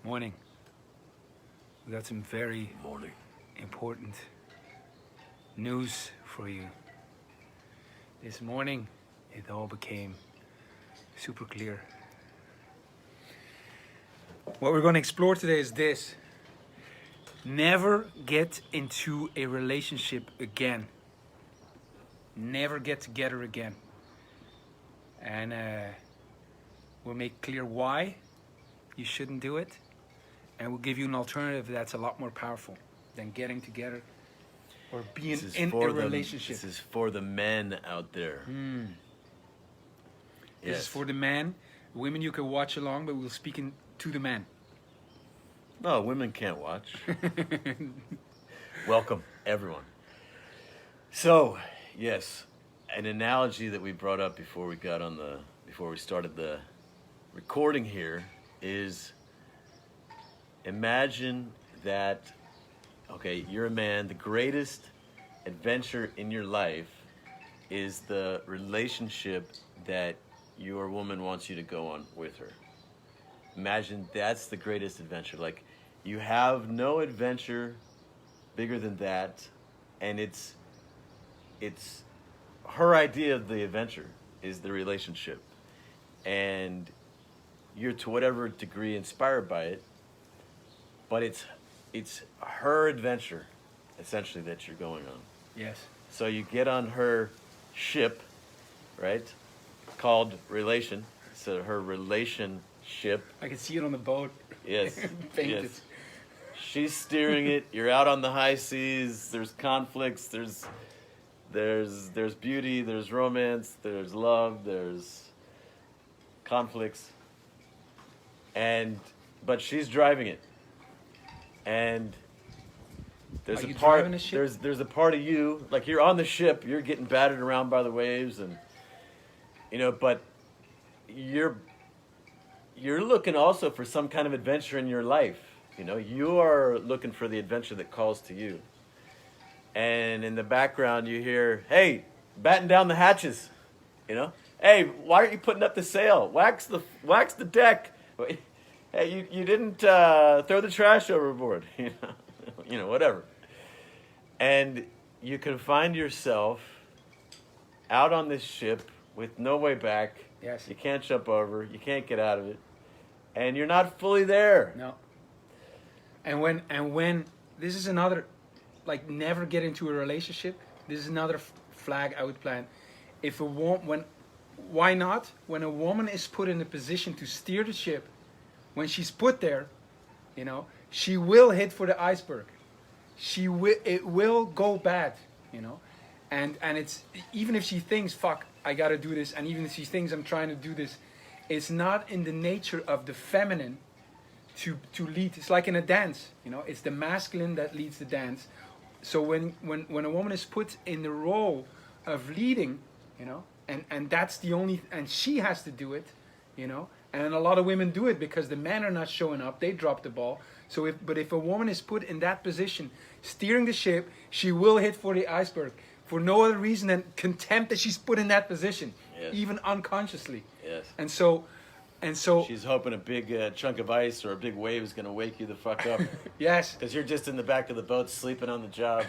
Morning. We got some very Morning. important news for you. This morning, it all became super clear. What we're going to explore today is this. Never get into a relationship again. Never get together again. And we'll make clear why you shouldn't do it. And we'll give you an alternative that's a lot more powerful than getting together or being in a relationship. This is for the men out there. This is for the man. Women, you can watch along, but we're speaking to the man. No, women can't watch. Welcome, everyone. So, yes, an analogy that we brought up before we started the recording here is, imagine that, okay, you're a man, the greatest adventure in your life is the relationship that your woman wants you to go on with her. Imagine that's the greatest adventure. Like, you have no adventure bigger than that, and it's her idea of the adventure is the relationship. And you're to whatever degree inspired by it, but it's her adventure, essentially, that you're going on. Yes. So you get on her ship, right? Called relation. So her relationship. I can see it on the boat. Yes. Painted. Yes. She's steering it. You're out on the high seas. There's conflicts. There's beauty. There's romance. There's love. There's conflicts. But she's driving it. And there's Are a you part driving a ship? there's a part of you, like, you're on the ship, you're getting battered around by the waves, and but you're looking also for some kind of adventure in your life. You are looking for the adventure that calls to you. And in the background you hear, "Hey, batten down the hatches." "Hey, why aren't you putting up the sail? Wax the deck. Hey, you didn't throw the trash overboard." Whatever. And you can find yourself out on this ship with no way back. Yes. You can't jump over. You can't get out of it. And you're not fully there. No. And when this is another, like, never get into a relationship. This is another flag I would plant. Why not? When a woman is put in a position to steer the ship, when she's put there, she will hit for the iceberg. It will go bad, and it's, even if she thinks, "Fuck, I gotta do this," and even if she thinks I'm trying to do this, it's not in the nature of the feminine to lead. It's like in a dance, it's the masculine that leads the dance. So when a woman is put in the role of leading, and that's the only, and she has to do it, and a lot of women do it because the men are not showing up, they drop the ball. So if a woman is put in that position, steering the ship, she will hit for the iceberg for no other reason than contempt that she's put in that position. Yes. Even unconsciously. Yes. And so She's hoping a big chunk of ice or a big wave is going to wake you the fuck up. yes. Because you're just in the back of the boat sleeping on the job.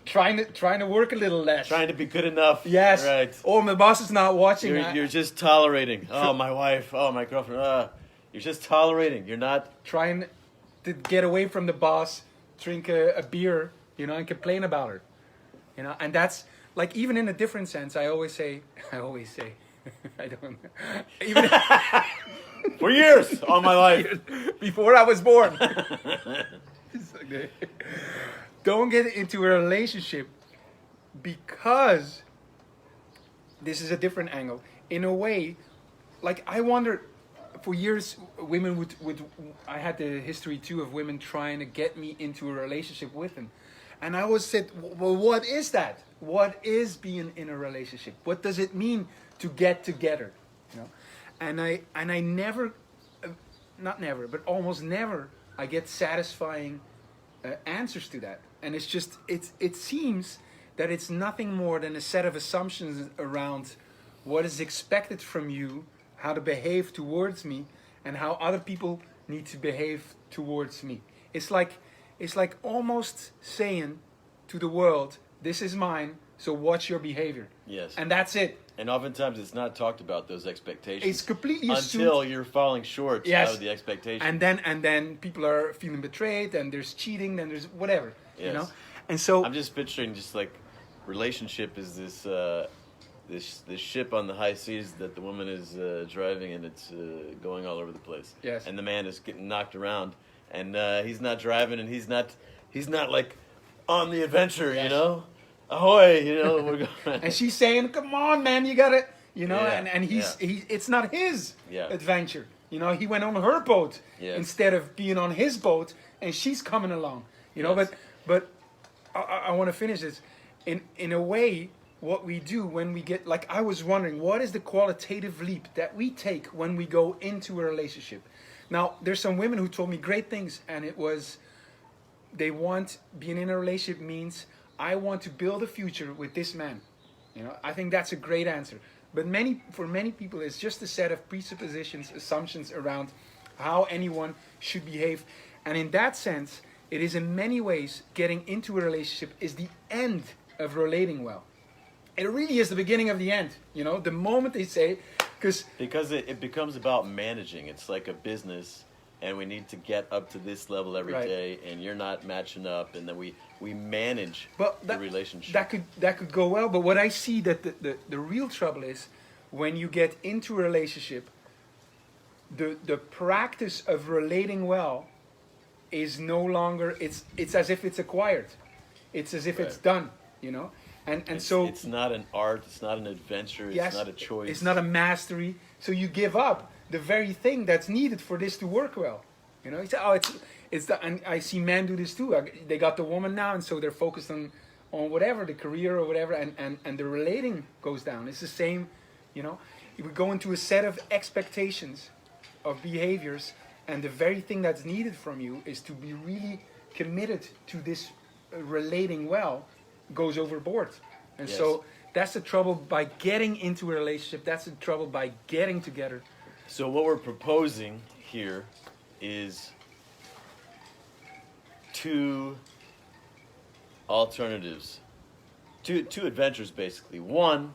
trying to work a little less. Trying to be good enough. Yes. Right. Or my boss is not watching. You're just tolerating. Oh, my wife. Oh, my girlfriend. You're just tolerating. You're not trying to get away from the boss, drink a beer, and complain about her. And that's, like, even in a different sense, I always say, I don't know. Even for years all my life. Before I was born. Don't get into a relationship, because this is a different angle. In a way, like, I wonder, for years, women would I had the history too of women trying to get me into a relationship with them. And I always said, well, what is that? What is being in a relationship? What does it mean to get together? And I never, not never, but almost never, I get satisfying answers to that. And it's just, it seems that it's nothing more than a set of assumptions around what is expected from you, how to behave towards me, and how other people need to behave towards me. It's like almost saying to the world, this is mine, so watch your behavior. Yes. And that's it. And oftentimes it's not talked about, those expectations. It's completely until assumed. you're falling short Yes. of the expectation. And then people are feeling betrayed, and there's cheating, then there's whatever. You Yes. know? And so I'm just picturing just like relationship is this this ship on the high seas that the woman is driving, and it's going all over the place. Yes. And the man is getting knocked around, and he's not driving, and he's not like on the adventure, Yes. you know. Ahoy, you know, we're going. and she's saying, "Come on, man, you got it." You know, Yeah, and it's not his Yeah. adventure. You know, he went on her boat Yes. instead of being on his boat, and she's coming along. You know, Yes. but I want to finish this. In a way, what we do when we get, like, I was wondering, what is the qualitative leap that we take when we go into a relationship? Now, there's some women who told me great things, and it was, they want, being in a relationship means, I want to build a future with this man. You know, I think that's a great answer. But for many people, it's just a set of presuppositions, assumptions around how anyone should behave. And in that sense, it is in many ways, getting into a relationship is the end of relating well. It really is the beginning of the end. You know, the moment they say, Because it becomes about managing. It's like a business, and we need to get up to this level every Right. day, and you're not matching up, and then we manage the relationship. That could go well, but what I see that the real trouble is when you get into a relationship, the practice of relating well is no longer, it's as if it's acquired. It's as if it's Right. done, you know? And so it's not an art, it's not an adventure, it's yes, not a choice. it's not a mastery. So you give up the very thing that's needed for this to work well. You know, you say, oh, it's the, and I see men do this too. They got the woman now, and so they're focused on whatever, the career or whatever, and the relating goes down. It's the same, you know. We go into a set of expectations of behaviors, and the very thing that's needed from you is to be really committed to this relating well, goes overboard. And Yes. so that's the trouble by getting into a relationship. That's the trouble by getting together. So what we're proposing here is two alternatives, two adventures basically. One,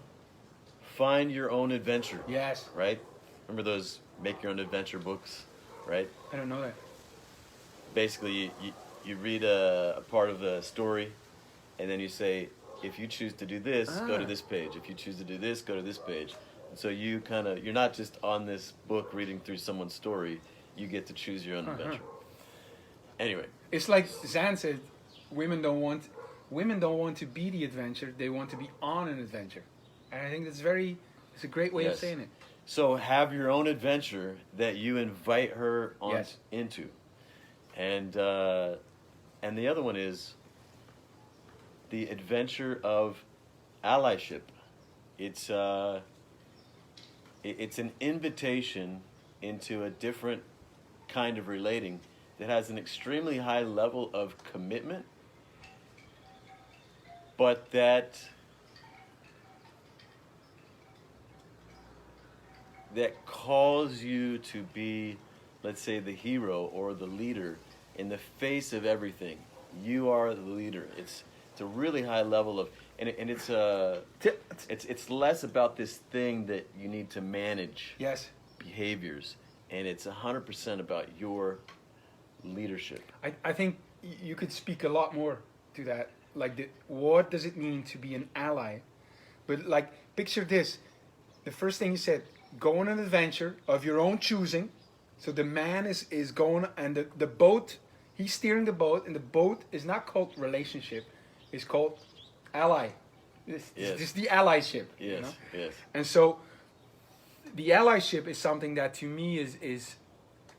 find your own adventure. Yes. Right? Remember those make your own adventure books, right? I don't know that. Basically, you read a part of a story, and then you say, if you choose to do this, go to this page. If you choose to do this, go to this page. And so you're not just on this book reading through someone's story. You get to choose your own adventure. Anyway, It's like Zan said, women don't want to be the adventure. They want to be on an adventure. And I think it's a great way of Yes. saying it. so have your own adventure that you invite her on Yes. into. And the other one is the adventure of allyship. It's an invitation into a different kind of relating that has an extremely high level of commitment, but that calls you to be, let's say, the hero or the leader in the face of everything. You are the leader. It's a really high level of, and it's less about this thing that you need to manage Yes. behaviors, and it's 100% about your leadership. I think you could speak a lot more to that. Like, what does it mean to be an ally? But, like, picture this. The first thing you said, go on an adventure of your own choosing. So the man is going, and the boat, he's steering the boat, and the boat is not called relationship. It's called ally. This is the allyship. Yes, You know? yes. And so the allyship is something that to me is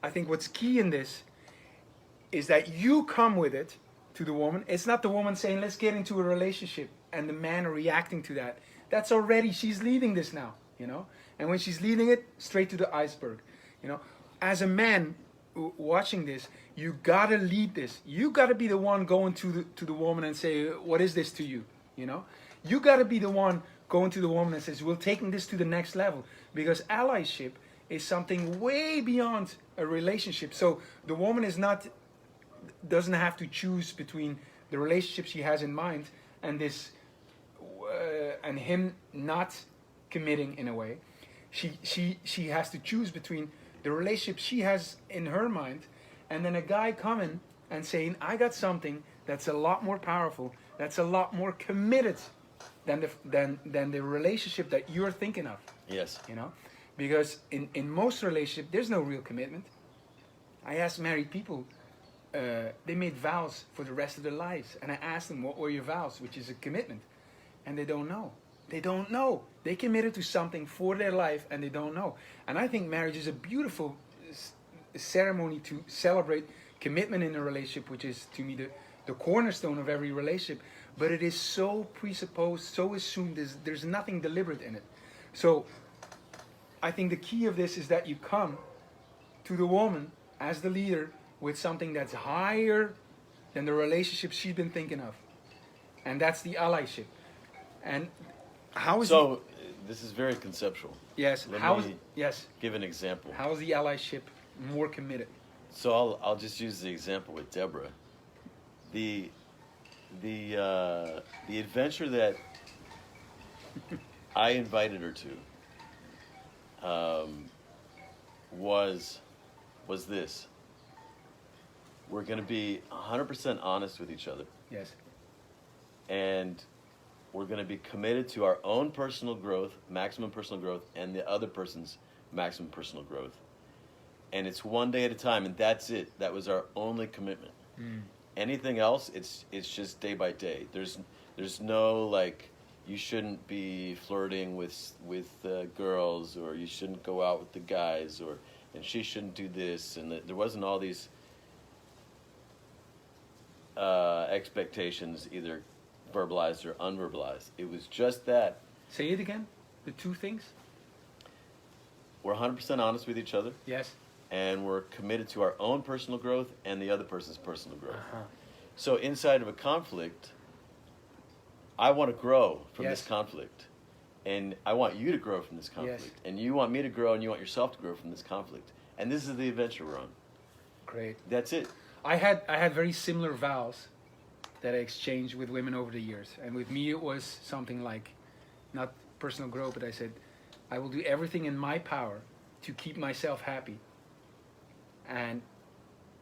I think what's key in this is that you come with it to the woman. It's not the woman saying, let's get into a relationship, and the man reacting to that. That's already, she's leading this now, you know? And when she's leading it, straight to the iceberg, you know? As a man watching this, you gotta lead this. You gotta be the one going to the woman and say, what is this to you, you know? You gotta be the one going to the woman and says, we're taking this to the next level. Because allyship is something way beyond a relationship. So the woman doesn't have to choose between the relationship she has in mind and this and him not committing in a way. She has to choose between the relationship she has in her mind and then a guy coming and saying, I got something that's a lot more powerful, that's a lot more committed than the relationship that you're thinking of. Yes. You know? Because in most relationships, there's no real commitment. I asked married people, they made vows for the rest of their lives. And I asked them, what were your vows? Which is a commitment. And they don't know. They don't know. They committed to something for their life and they don't know. And I think marriage is a beautiful ceremony to celebrate commitment in a relationship, which is to me the cornerstone of every relationship. But it is so presupposed, so assumed, there's nothing deliberate in it. So I think the key of this is that you come to the woman as the leader with something that's higher than the relationship she's been thinking of. And that's the allyship. And how is this is very conceptual. Yes. Yes. Give an example. How is the allyship more committed? So I'll just use the example with Deborah. The adventure that I invited her to was this. We're going to be 100% honest with each other. Yes. And we're going to be committed to our own personal growth, maximum personal growth, and the other person's maximum personal growth. And it's one day at a time, and that's it. That was our only commitment. Anything else, it's just day by day. There's no like, you shouldn't be flirting with girls, or you shouldn't go out with the guys, and she shouldn't do this, and there wasn't all these expectations, either verbalized or unverbalized. It was just that. Say it again. The two things. We're 100% honest with each other. Yes. And we're committed to our own personal growth and the other person's personal growth. Uh-huh. So inside of a conflict, I want to grow from Yes. this conflict. And I want you to grow from this conflict. Yes. And you want me to grow, and you want yourself to grow from this conflict. And this is the adventure we're on. Great. That's it. I had very similar vows that I exchanged with women over the years. And with me it was something like, not personal growth, but I said, I will do everything in my power to keep myself happy. And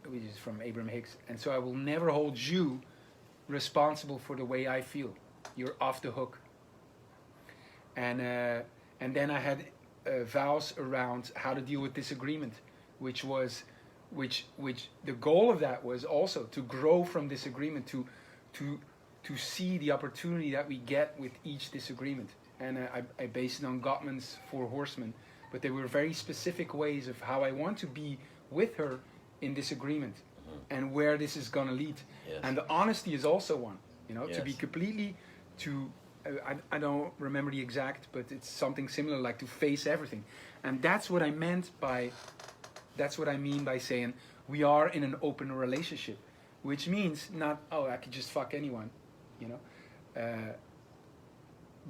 which is from Abraham Hicks. And so I will never hold you responsible for the way I feel. You're off the hook. And then I had vows around how to deal with disagreement, which the goal of that was also to grow from disagreement, to see the opportunity that we get with each disagreement. And I based it on Gottman's Four Horsemen, but there were very specific ways of how I want to be with her in disagreement and where this is going to lead. Yes. And the honesty is also one, Yes. to be completely, I don't remember the exact, but it's something similar, like to face everything. And that's what I mean by saying we are in an open relationship, which means not, I could just fuck anyone,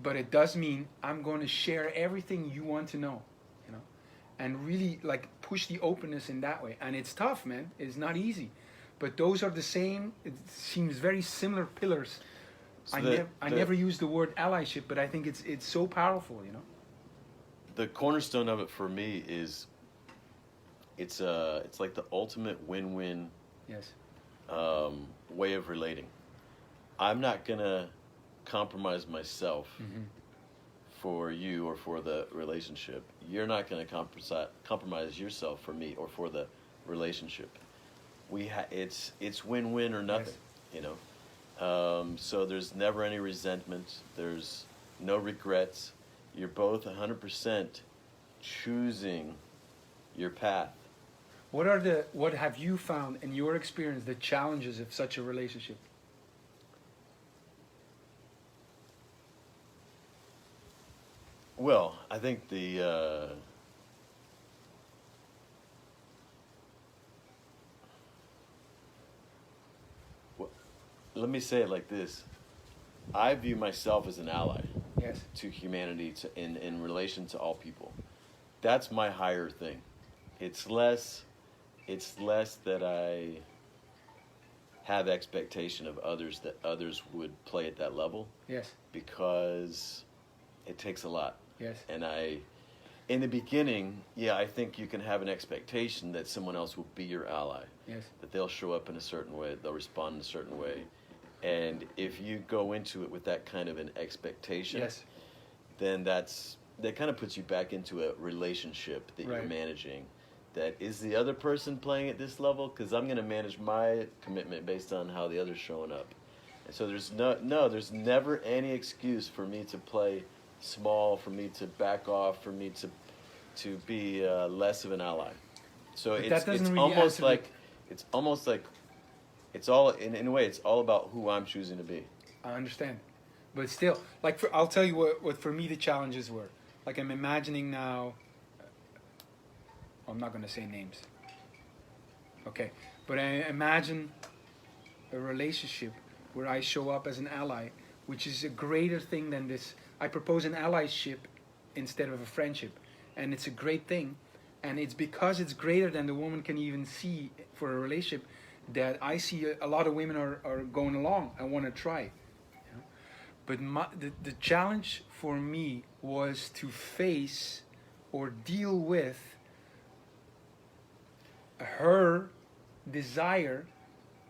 but it does mean I'm going to share everything you want to know, and really like push the openness in that way. And it's tough, man. It's not easy, but those are the same. It seems very similar pillars. So I never use the word allyship, but I think it's so powerful, The cornerstone of it for me is it's like the ultimate win-win. Yes. Way of relating. I'm not gonna compromise myself for you or for the relationship. You're not gonna compromise yourself for me or for the relationship. It's win-win or nothing. Yes. So there's never any resentment. There's no regrets. You're both 100% choosing your path. What have you found in your experience the challenges of such a relationship? Well, I think let me say it like this. I view myself as an ally Yes. to humanity, in relation to all people. that's my higher thing. It's less that I have expectation of others that others would play at that level. Yes. Because it takes a lot. Yes. And in the beginning, yeah, I think you can have an expectation that someone else will be your ally. Yes. That they'll show up in a certain way, they'll respond in a certain way. And if you go into it with that kind of an expectation, Yes. then that kind of puts you back into a relationship that Right. you're managing. That is the other person playing at this level? Because I'm going to manage my commitment based on how the other's showing up. And so there's there's never any excuse for me to play small, for me to back off, for me to be less of an ally. So But it's that doesn't really almost answer like it's all in a way it's all about who I'm choosing to be. I understand, but still, like I'll tell you what for me the challenges were. Like I'm imagining now. I'm not going to say names. Okay, but I imagine a relationship where I show up as an ally, which is a greater thing than this. I propose an allyship instead of a friendship, and it's a great thing, and it's because it's greater than the woman can even see for a relationship that I see a lot of women are going along. I want to try, you know? But the challenge for me was to face or deal with her desire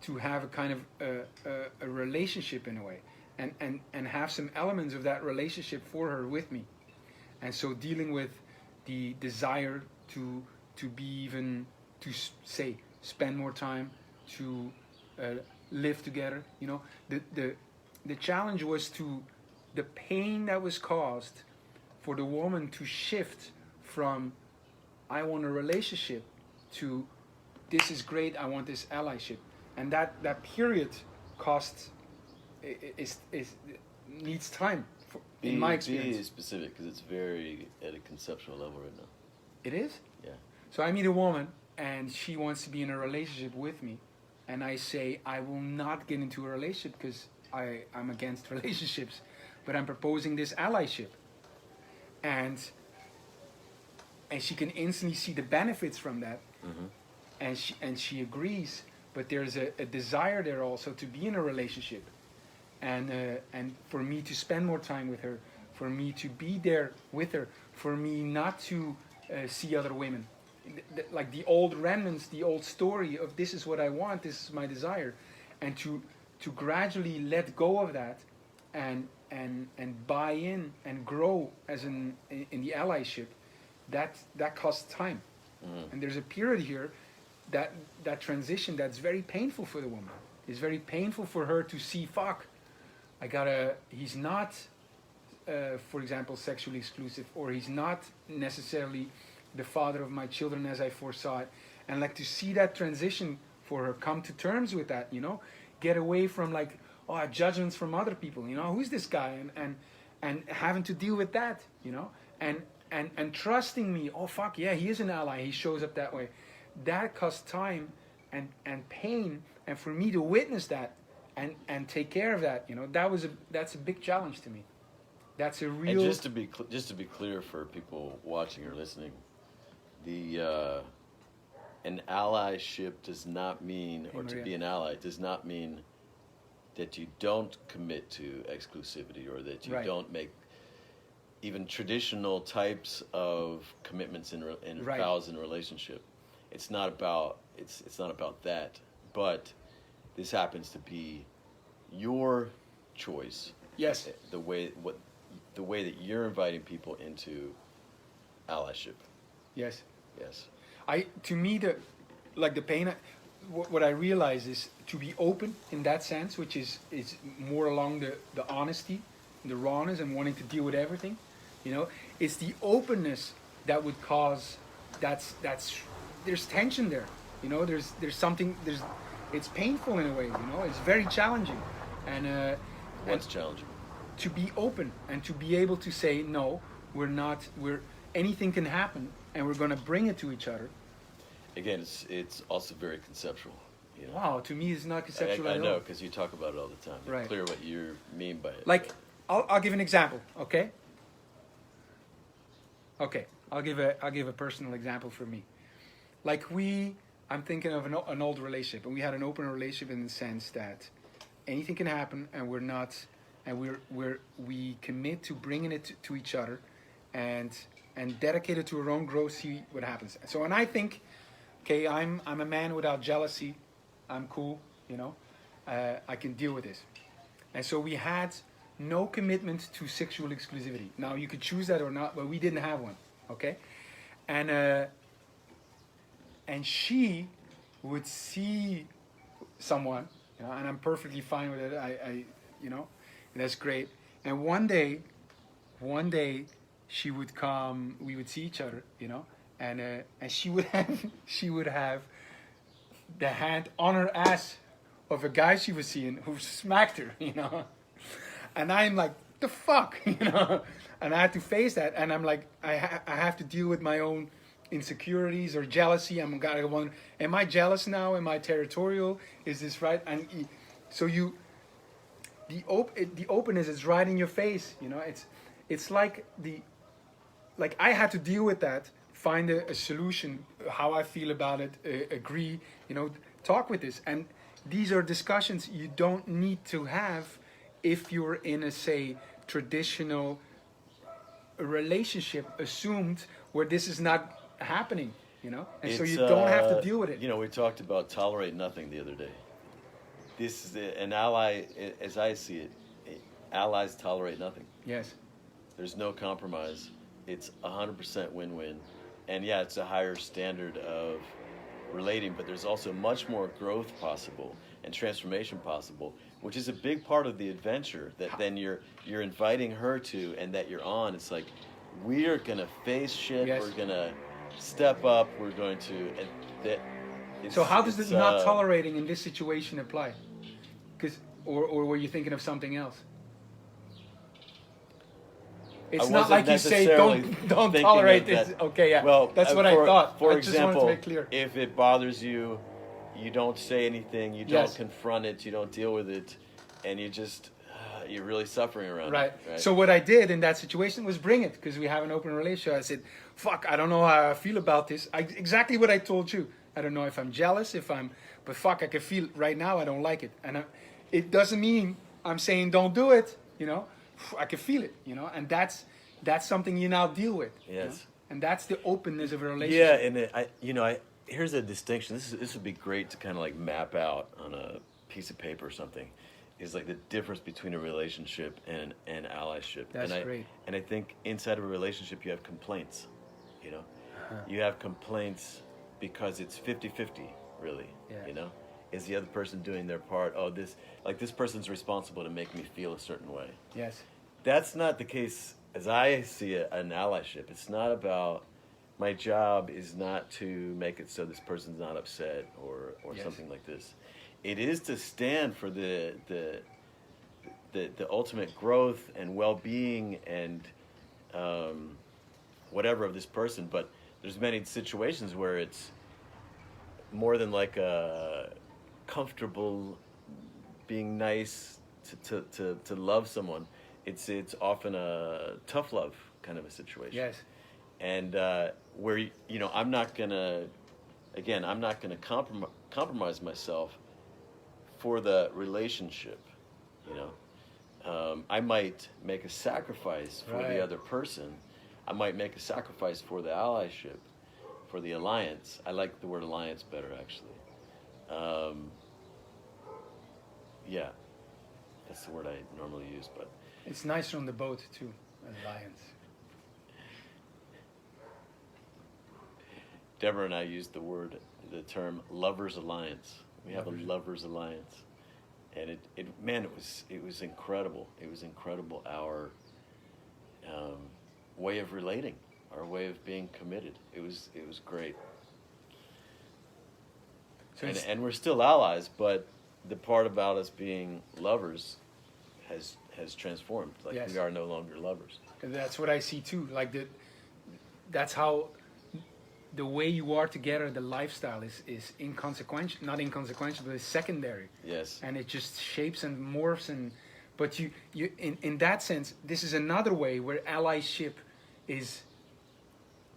to have a kind of a relationship in a way, and have some elements of that relationship for her with me, and so dealing with the desire to be even to say spend more time, to live together. You know, the challenge was the pain that was caused for the woman to shift from I want a relationship to this is great, I want this allyship, and that period costs is needs time in my experience. Be specific because it's very at a conceptual level right now. It is? Yeah. So I meet a woman and she wants to be in a relationship with me, and I say I will not get into a relationship because I'm against relationships, but I'm proposing this allyship, and she can instantly see the benefits from that. Mm-hmm. And she agrees, but there's a desire there also to be in a relationship, and for me to spend more time with her, for me to be there with her, for me not to see other women, like the old remnants, the old story of this is what I want, this is my desire, and to gradually let go of that, and buy in and grow as in the allyship. That costs time, and there's a period here. That transition that's very painful for the woman. It's very painful for her to see, fuck, he's not, for example, sexually exclusive, or he's not necessarily the father of my children as I foresaw it. And like to see that transition for her, come to terms with that, you know, get away from like, judgments from other people, you know, who's this guy? And having to deal with that, you know, and trusting me, oh fuck, yeah, he is an ally, he shows up that way. That costs time and pain, and for me to witness that and take care of that, you know, that's a big challenge to me. That's a real. And just to be clear for people watching or listening, an allyship does not mean, or to be an ally does not mean that you don't commit to exclusivity, or that you don't make even traditional types of commitments in vows in a relationship. It's not about that, but this happens to be your choice. Yes. The way that you're inviting people into allyship. Yes. Yes. To me, the pain. What I realize is to be open in that sense, which is more along the honesty, the rawness, and wanting to deal with everything. You know, it's the openness that would cause that's. There's tension there, you know. There's something. It's painful in a way, you know. It's very challenging, and what's challenging? To be open and to be able to say no. We're not. Anything can happen, and we're going to bring it to each other. Again, it's also very conceptual. You know? Wow, to me, it's not conceptual I at all. know, because you talk about it all the time. It's Right. clear what you mean by it. Like, I'll give an example. Okay. I'll give a personal example for me. Like I'm thinking of an old relationship, and we had an open relationship in the sense that anything can happen, and we commit to bringing it to each other, and dedicated to our own growth. See what happens. So, and I think, okay, I'm a man without jealousy. I'm cool, you know. I can deal with this. And so we had no commitment to sexual exclusivity. Now you could choose that or not, but we didn't have one. Okay, and she would see someone, you know, and I'm perfectly fine with it. I you know, and that's great. And one day, she would come. We would see each other, you know, and she would have the hand on her ass of a guy she was seeing who smacked her, you know. And I'm like, the fuck, you know. And I had to face that, and I'm like, I have to deal with my own insecurities or jealousy. I'm gotta wonder, am I jealous now? Am I territorial? Is this right? And so the openness is right in your face, you know. It's like I had to deal with that, find a solution, how I feel about it, agree, you know, talk with this. And these are discussions you don't need to have if you're in a, say, traditional relationship assumed where this is not happening, you know, and so you don't have to deal with it. You know, we talked about tolerate nothing the other day. This is an ally, as I see it. Allies tolerate nothing. Yes. There's no compromise. It's 100% win-win, and yeah, it's a higher standard of relating, but there's also much more growth possible and transformation possible, which is a big part of the adventure that then you're inviting her to, and that you're on. It's like, we're gonna face shit. Yes. We're gonna step up. We're going to. And so how does the not tolerating in this situation apply? Or were you thinking of something else? It's not like you say don't tolerate it. Okay, yeah. Well, that's what I thought. For I example, just wanted to make clear. If it bothers you, you don't say anything. You don't confront it. You don't deal with it, and you're really suffering around right. it. Right. So what I did in that situation was bring it, because we have an open relationship. I said, "Fuck, I don't know how I feel about this." Exactly what I told you. I don't know if I'm jealous, but fuck, I can feel it right now. I don't like it, and it doesn't mean I'm saying don't do it. You know. I can feel it, you know, and that's something you now deal with. Yes, you know? And that's the openness of a relationship. Yeah, and here's a distinction. This would be great to kind of like map out on a piece of paper or something. Is like the difference between a relationship and allyship. That's great. And I think inside of a relationship you have complaints. You know, you have complaints because it's 50-50, really. Yeah. You know. Is the other person doing their part? Oh, this person's responsible to make me feel a certain way. Yes. That's not the case as I see it, an allyship. It's not about, my job is not to make it so this person's not upset or something like this. It is to stand for the ultimate growth and well-being and whatever of this person. But there's many situations where it's more than like a comfortable being nice to love someone. It's often a tough love kind of a situation. Yes. And where I'm not gonna compromise myself for the relationship. You know, I might make a sacrifice for the other person. I might make a sacrifice for the allyship, for the alliance. I like the word alliance better, actually. Yeah, that's the word I normally use, but it's nicer on the boat too. Alliance. Deborah and I used the term lovers alliance. We have a lovers alliance, and it was incredible. It was incredible, our way of relating, our way of being committed. It was great. So and we're still allies, but the part about us being lovers has transformed. Like, yes. We are no longer lovers. And that's what I see too. Like that's how the way you are together, the lifestyle is inconsequential, not inconsequential, but it's secondary. Yes. And it just shapes and morphs but you in that sense, this is another way where allyship is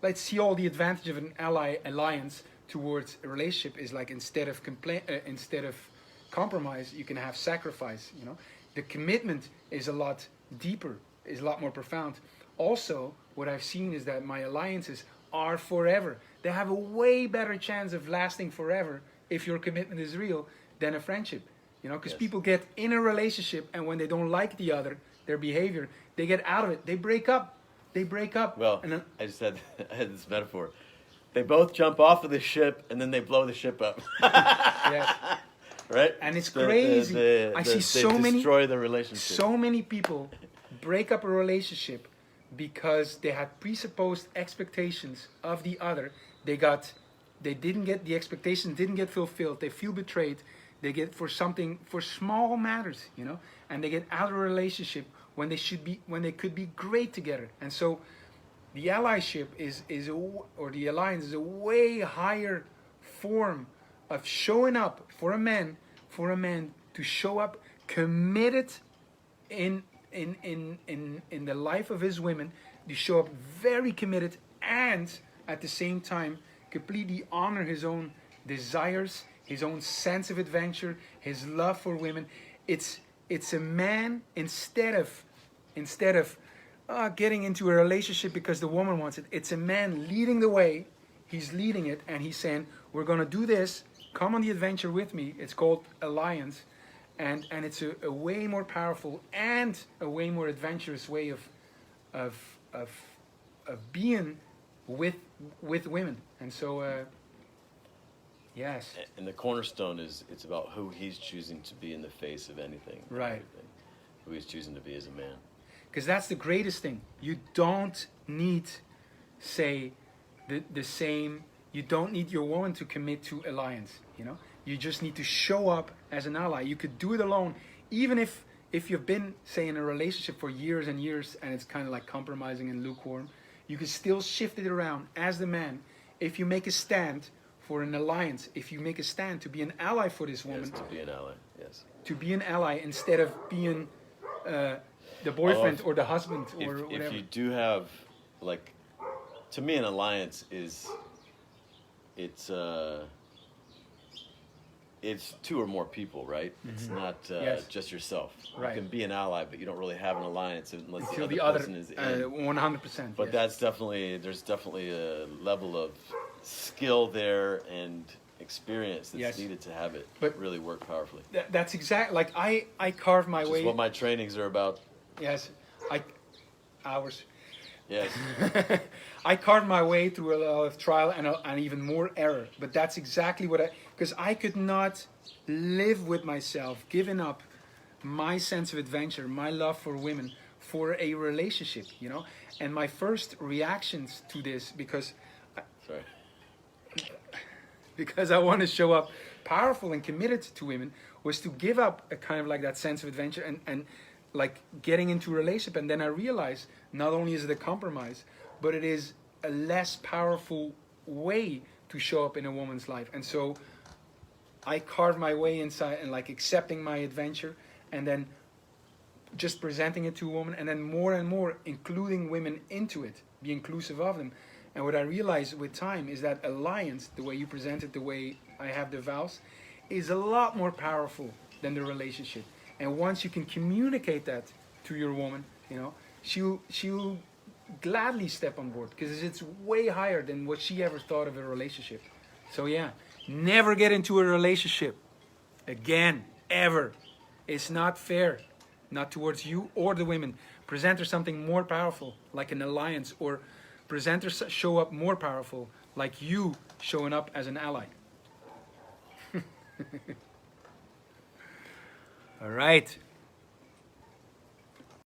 let's see all the advantage of an alliance towards a relationship is like instead of compromise, you can have sacrifice. You know, the commitment is a lot deeper, is a lot more profound. Also, what I've seen is that my alliances are forever. They have a way better chance of lasting forever if your commitment is real than a friendship. You know, because Yes. people get in a relationship and when they don't like the other, their behavior, they get out of it. They break up. They break up. Well, and then, I just had, I had this metaphor. They both jump off of the ship and then they blow the ship up. yes. Right? And it's crazy. I see so many destroy the relationship. So many people break up a relationship because they had presupposed expectations of the other. They didn't get the expectations, didn't get fulfilled. They feel betrayed. They get for small matters, you know, and they get out of a relationship when they could be great together. And so the allyship or the alliance is a way higher form of showing up for a man to show up committed in the life of his women, to show up very committed and at the same time completely honor his own desires, his own sense of adventure, his love for women. It's a man instead of getting into a relationship because the woman wants it. It's a man leading the way. He's leading it and he's saying, we're going to do this. Come on the adventure with me. It's called alliance. And it's a way more powerful and a way more adventurous way of being with women. And so, yes. And the cornerstone is it's about who he's choosing to be in the face of anything. Right. Everything. Who he's choosing to be as a man. Because that's the greatest thing. You don't need, say, the same. You don't need your woman to commit to alliance. You know, you just need to show up as an ally. You could do it alone, even if you've been, say, in a relationship for years and years, and it's kind of like compromising and lukewarm. You can still shift it around as the man if you make a stand for an alliance. If you make a stand to be an ally for this woman. Yes, to be an ally. Yes. To be an ally instead of being the boyfriend or the husband or whatever. If you do have, like, to me, an alliance is, it's two or more people, right? Mm-hmm. It's not Yes. just yourself. Right. You can be an ally, but you don't really have an alliance unless Until the the other other, person is in. 100%. But yes. there's definitely a level of skill there and experience that's Yes. needed to have it But really work powerfully. That's exactly like I carve my Which way. is what my trainings are about. Yes, hours. Yes. I carved my way through a lot of trial and even more error. But that's exactly what because I could not live with myself, giving up my sense of adventure, my love for women, for a relationship, you know. And my first reactions to this, because I want to show up powerful and committed to women, was to give up a kind of like that sense of adventure and like getting into a relationship. And then I realized not only is it a compromise, but it is a less powerful way to show up in a woman's life. And so I carved my way inside and like accepting my adventure and then just presenting it to a woman and then more and more including women into it, be inclusive of them. And what I realized with time is that alliance, the way you present it, the way I have the vows, is a lot more powerful than the relationship. And once you can communicate that to your woman, you know, she'll gladly step on board because it's way higher than what she ever thought of a relationship. So yeah, never get into a relationship again, ever. It's not fair, not towards you or the women. Present her something more powerful, like an alliance, or present her show up more powerful, like you showing up as an ally. All right.